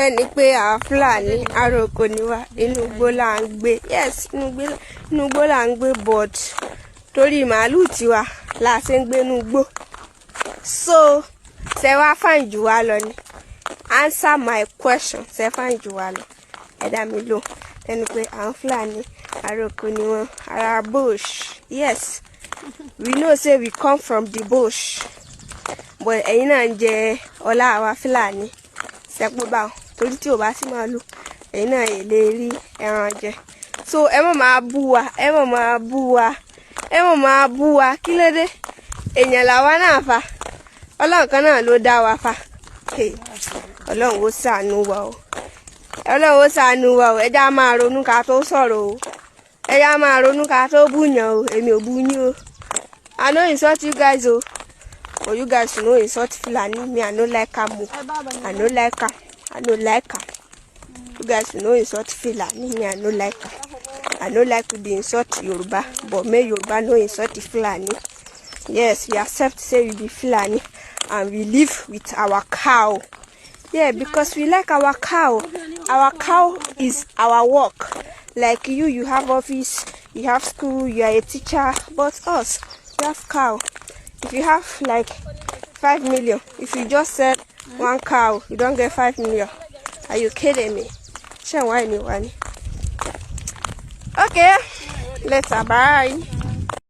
ẹni pé àwọn Fúlàní àròkọ ni wá inú igbó là ń gbé yes inú igbó là ń gbé but torí màálù tiwa la ṣe ń gbé inú igbó so ṣe wá fine jù wá lọ ni answer my question ṣe fine jù wá lọ ẹ dá mi lò ẹni pé àwọn Fúlàní àròkọ ni wọn ara bush yes we know say we come from the bush but ẹ̀yin náà ń jẹ ọlá àwa Fúlàní sẹ́pọ̀ báwọn torí tí ò bá sí màálù ẹ̀yin náà yè lè rí ẹran jẹ so ẹ mọ̀ máa bú wa ẹ mọ̀ máa bú wa ẹ mọ̀ máa bú wa kí ló dé èèyàn làwa náà fa ọlọ́run kan náà ló dá wa fa ọlọ́run ó ṣàánú wa o ọlọ́run ó ṣàánú wa o ẹja máa ronú ká tó sọ̀rọ̀ o ẹja máa ronú ká tó búyàn o èmi ò bú yín o I no insult you guys o. For you guys to know insult Fulani, me I no like am. I no like am. I no like am. You guys to know insult Fulani, me I no like am. I no like to be insult Yoruba, but me Yoruba no insult Fulani. Yes, we accept say we be Fulani and we live with our cow. Yeah, because we like our cow. Our cow is our work. Like you have office, you have school, you are a teacher, but us, we have cow. If you have like 5 million, if you just sell one cow, you don't get 5 million. Are you kidding me? Sure, why anyone? Okay, let's bye.